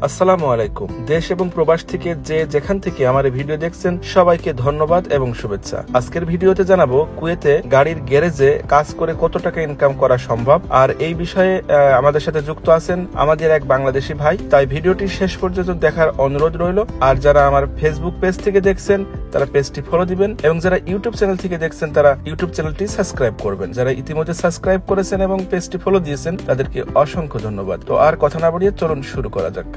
আসসালামু আলাইকুম। দেশ এবং প্রবাস থেকে যে যেখান থেকে আমার ভিডিও দেখছেন সবাইকে ধন্যবাদ এবং শুভেচ্ছা। আজকের ভিডিওতে জানাবো কুয়েতে গাড়ির গ্যারেজে কাজ করে কত টাকা ইনকাম করা সম্ভব, আর এই বিষয়ে আমাদের সাথে যুক্ত আছেন আমাদের এক বাংলাদেশি ভাই। তাই ভিডিওটি শেষ পর্যন্ত দেখার অনুরোধ রইল। আর যারা আমার ফেসবুক পেজ থেকে দেখছেন তারা পেজটি ফলো দিবেন, এবং যারা ইউটিউব চ্যানেল থেকে দেখছেন তারা ইউটিউব চ্যানেলটি সাবস্ক্রাইব করবেন। যারা ইতিমধ্যে সাবস্ক্রাইব করেছেন এবং পেজটি ফলো দিয়েছেন তাদেরকে অসংখ্য ধন্যবাদ। তো আর কথা না বাড়িয়ে চলুন শুরু করা যাক।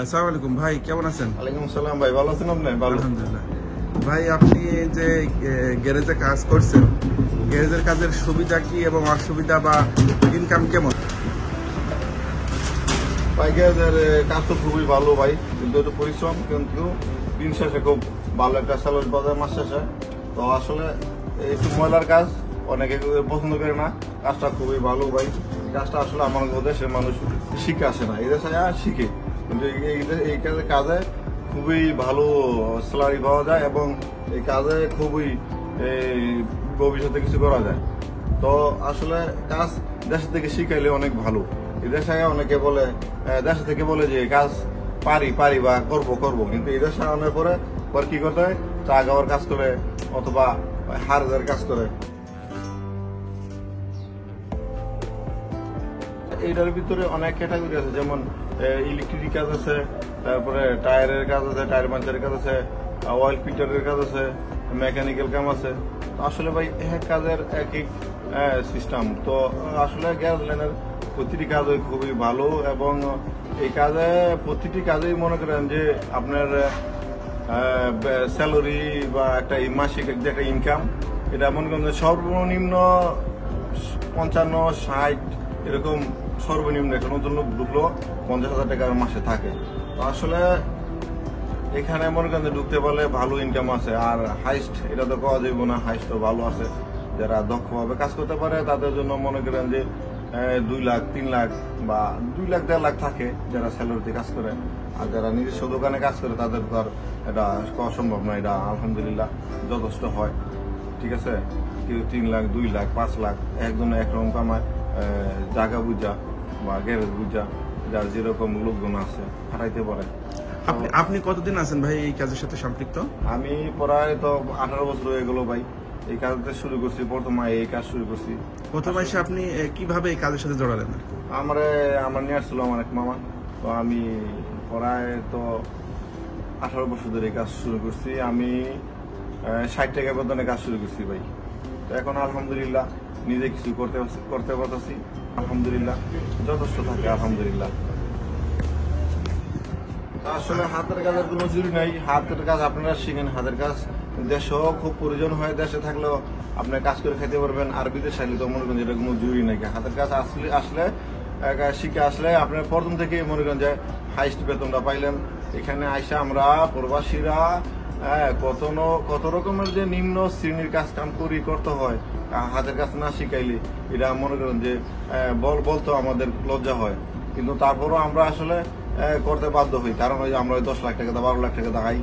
আসসালামু আলাইকুম ভাই, কেমন আছেন? ওয়ালাইকুম আসসালাম ভাই, ভালো আছেন আপনি? ভালো, আলহামদুলিল্লাহ। ভাই, আপনি যে গ্যারেজে কাজ করছেন, গ্যারেজের কাজের সুবিধা কি এবং অসুবিধা বা ইনকাম কেমন? ভাই গ্যারেজের কাজ তো খুবই ভালো ভাই, কিন্তু একটু পরিশ্রম, কিন্তু দিন শেষে খুব ভালো একটা স্যালারি পাওয়া যায় মাস শেষে। তো আসলে একটু ময়লার কাজ অনেকে পছন্দ করে না, কাজটা খুবই ভালো ভাই। কাজটা আসলে আমার দেশের মানুষ শিখে আসে না, এই দেশে শিখে, কিন্তু এই কাজে খুবই ভালো স্যালারি পাওয়া যায় এবং এই কাজে খুবই ভবিষ্যতে কিছু করা যায়। তো আসলে কাজ দেশ থেকে শিখাইলে অনেক ভালো। এই দেশে অনেকে বলে, দেশ থেকে বলে যে কাজ পারি বা করবো, কিন্তু এই দেশে আনার পরে কি করতে হয়, চা খাওয়ার কাজ করে অথবা হার্ডওয়্যার কাজ করে। এইটার ভিতরে অনেক ক্যাটাগরি আছে, যেমন ইলেকট্রিক কাজ আছে, তারপরে টায়ারের কাজ আছে, টায়ার পাঞ্চারের কাজ আছে, অয়েল ফিল্টারের কাজ আছে, মেকানিক্যাল কাম আছে। আসলে ভাই এক কাজের এক এক সিস্টেম। তো আসলে গ্যাস লাইনের প্রতিটি কাজই খুবই ভালো, এবং এই কাজে প্রতিটি কাজেই মনে করেন যে আপনার স্যালারি বা একটা মাসিক যে একটা ইনকাম, এটা মনে করেন সর্বনিম্ন 55-60 এরকম সর্বনিম্ন। একটা নতুন লোক ঢুকলো 50,000 টাকা মাসে থাকে। তো আসলে এখানে মনে করেন ঢুকতে পারলে ভালো ইনকাম আছে। আর হাইস্ট এটা তো পাওয়া যাবে না, হাইস্টও ভালো আছে। যারা দক্ষভাবে কাজ করতে পারে তাদের জন্য মনে করেন যে 2 লাখ 3 লাখ বা 2 লাখ 1.5 লাখ থাকে যারা স্যালারিতে কাজ করে। আর যারা নিজস্ব দোকানে কাজ করে তাদের তো আর এটা করা সম্ভব না। এটা আলহামদুলিল্লাহ যথেষ্ট হয়, ঠিক আছে। কেউ 3 লাখ 2 লাখ 5 লাখ একজন একরকম কামায়, জায়গা বুঝা বা গ্যারেজ বুঝা, যার যেরকম লোকজন আছে হারাইতে পারে। আপনি কতদিন আছেন ভাই এই কাজের সাথে সম্পৃক্ত? আমি প্রায় তো 18 বছর হয়ে গেল ভাই এই কাজটা শুরু করছি। প্রথমে এই কাজ শুরু করছি। প্রথমে এসে আপনি কিভাবে এই কাজের সাথে জড়ালেন? আমার নিয়ে আসছিল আমার এক মামা। তো আমি প্রায় তো 18 বছর ধরে এই কাজ শুরু করছি। আমি 60 টাকা বেতনে কাজ শুরু করছি ভাই। তো এখন আলহামদুলিল্লাহ নিজে কিছু করতে পারতেছি, আলহামদুলিল্লাহ যথেষ্ট থাকে, আলহামদুলিল্লাহ। আসলে হাতের কাজের কোনো জরুরি নাই। হাতের কাজ আপনারা শিখেন, হাতের কাজ দেশেও খুব প্রয়োজন হয়। দেশে থাকলেও আপনি কাজ করে খেতে পারবেন, আর বিদেশে আসলে তো মনে করেন এটা কোনো জরুরি নাই। হাতের কাজ আসলে শিখে আসলে আপনার প্রথম থেকে মনে করেন যে হাইস্ট বেতনটা পাইলেন। এখানে আইসা আমরা প্রবাসীরা কত রকমের যে নিম্ন শ্রেণীর কাজ কাম করতে হয় হাতের কাজ না শিখাইলে, এটা মনে করেন যে বলতো আমাদের লজ্জা হয়, কিন্তু তারপরও আমরা আসলে করতে বাধ্য হই। কারণ ওই আমরা 10 লাখ টাকা 12 লাখ টাকা দেখাই,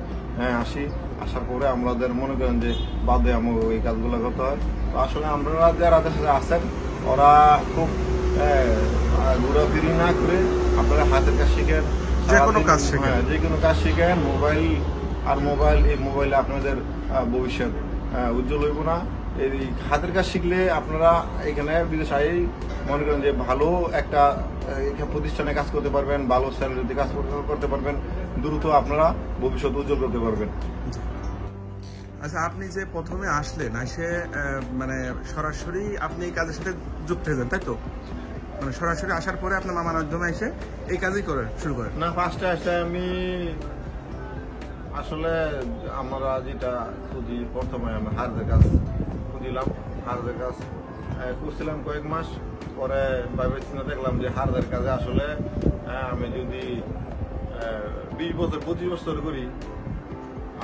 আসার পরে আমাদের মনে করেন যে বাধ্য আমাকে ওই কাজগুলো করতে হয়। তো আসলে আপনারা যারা দেশে আছেন ওরা খুব ঘোরাফিরি না করে আপনারা হাতের কাজ শিখেন, যে কোনো কাজ শিখেন। এই মোবাইলে আপনাদের ভবিষ্যৎ উজ্জ্বল হইব না। এই হাতের কাজ শিখলে আপনারা এখানে বিদেশে মনে করেন যে ভালো একটা প্রতিষ্ঠানে কাজ করতে পারবেন, ভালো স্যালারিতে কাজ করতে পারবেন, দ্রুত আপনারা ভবিষ্যৎ উজ্জ্বল করতে পারবেন। আচ্ছা, আপনি যে প্রথমে আসলেন, এসে মানে সরাসরি আপনি এই কাজের সাথে যুক্ত হয়েছেন, তাই তো? মানে সরাসরি আসার পরে আপনার মামার মাধ্যমে এসে এই কাজই শুরু করেন? না, ফার্স্টে আসে আমি আসলে আমরা যেটা খুঁজি, প্রথমে আমি হার্ডওয়্যার কাজ খুঁজিলাম। হার্ডওয়্যার কাজ করছিলাম কয়েক মাস, পরে ভাবছিলাম, দেখলাম যে হার্ডওয়্যার কাজে আসলে আমি যদি 20 বছর 25 বছর করি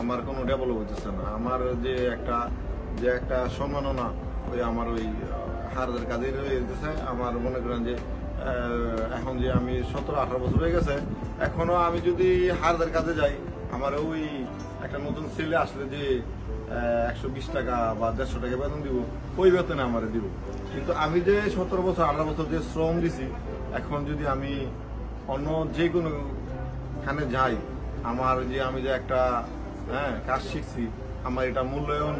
আমার কোনো ডেভেলপ হচ্ছে না। আমার যে একটা সম্মাননা ওই আমার ওই হার্ডওয়্যার কাজে রয়ে যেতেছে। আমার মনে করেন যে এখন যে আমি 17-18 বছর হয়ে গেছে, এখনো আমি যদি হার্ডওয়্যার কাজে যাই, আমার ওই একটা নতুন ছেলে আসলে যে 120 টাকা বা 150 টাকা বেতন দিব, ওই বেতনে আমার দিব। কিন্তু আমি যে 17 বছর 18 বছর যে শ্রম দিছি, এখন যদি আমি অন্য যে কোনো খানে যাই, আমার যে আমি যে একটা কাজ শিখছি, আমার এটা মূল্যায়ন,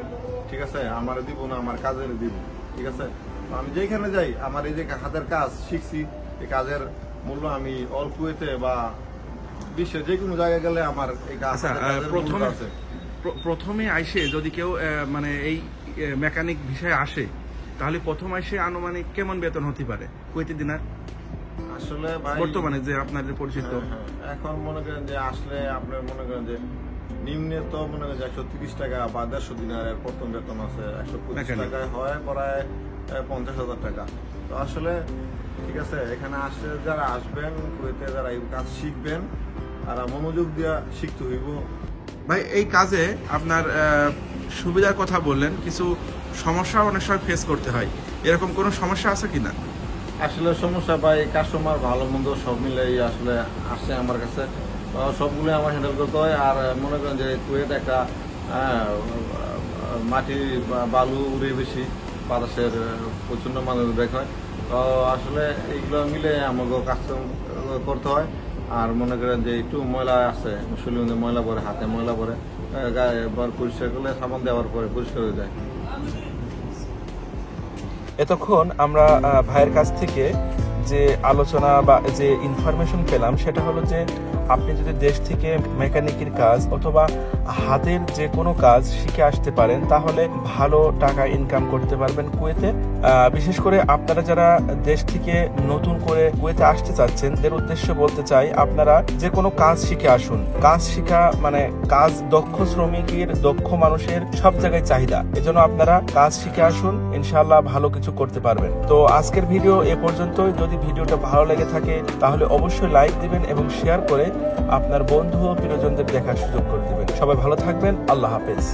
ঠিক আছে, আমার দিব না, আমার কাজের দিব, ঠিক আছে। আমি যেখানে যাই আমার এই যে হাতের কাজ শিখছি, এই কাজের মূল্য আমি অল কুয়েতে বা বিশ্বের যে কোনো জায়গায় গেলে আমার এই কাজ আছে। প্রথমে আইসে যদি কেউ মানে এই মেকানিক বিষয়ে আসে, তাহলে প্রথম আইসে আনুমানিক কেমন বেতন হতে পারে কুয়েতি দিনার? আসলে ভাই বর্তমানে যে আপনাদের পরিচিত, এখন মনে করেন যে আসলে আপনার মনে করেন যে নিম্নে তো মনে করেন 130 টাকা বা 150 দিনারের প্রথম বেতন আছে, 125 টাকায় হয় প্রায় 50,000 টাকা। তো আসলে ঠিক আছে, এখানে আসলে যারা আসবেন কুয়েতে, যারা এই কাজ শিখবেন, তারা মনোযোগ দিয়ে শিখতে হইব। ভাই এই কাজে আপনার সুবিধার কথা বললেন, কিছু সমস্যা অনেক সময় ফেস করতে হয়, এরকম কোনো সমস্যা আছে কিনা? আসলে সমস্যা ভাই, কাস্টমার ভালো মন্দ সব মিলেই আসলে আসে আমার কাছে, সবগুলো আমার হ্যান্ডেল করতে হয়। আর মনে করেন যে কুয়েত একটা মাটি বালু উড়ে বেশি, বাতাসের প্রচন্ড মানুষ বের হয়, তো আসলে এইগুলো মিলে আমাকে কাজ করতে হয়। আর মনে করেন যে একটু ময়লা আছে, শরীরে ময়লা পরে, হাতে ময়লা পরে, গায়ে পরিষ্কার করলে সাবান দেওয়ার পরে পরিষ্কার হয়ে যায়। এতক্ষণ আমরা ভাইয়ের কাছ থেকে যে আলোচনা বা যে ইনফরমেশন পেলাম, সেটা হলো যে আপনি যদি দেশ থেকে মেকানিকের কাজ অথবা হাতের যে কোনো কাজ শিখে আসতে পারেন, তাহলে ভালো টাকা ইনকাম করতে পারবেন কুয়েতে। বিশেষ করে আপনারা যারা দেশ থেকে নতুন করে কুয়েতে আসতে চাচ্ছেন, এর উদ্দেশ্য বলতে চাই, আপনারা যে কোনো কাজ শিখে আসুন। কাজ শিখা মানে কাজ দক্ষ শ্রমিকের, দক্ষ মানুষের সব জায়গায় চাহিদা, এজন্য আপনারা কাজ শিখে আসুন, ইনশাআল্লাহ ভালো কিছু করতে পারবেন। তো আজকের ভিডিও এ পর্যন্তই। যদি ভিডিওটা ভালো লেগে থাকে তাহলে অবশ্যই লাইক দিবেন এবং শেয়ার করে আপনার বন্ধু ও প্রিয়জনদের দেখার সুযোগ করে দিবেন। সবাই ভালো থাকবেন, আল্লাহ হাফেজ।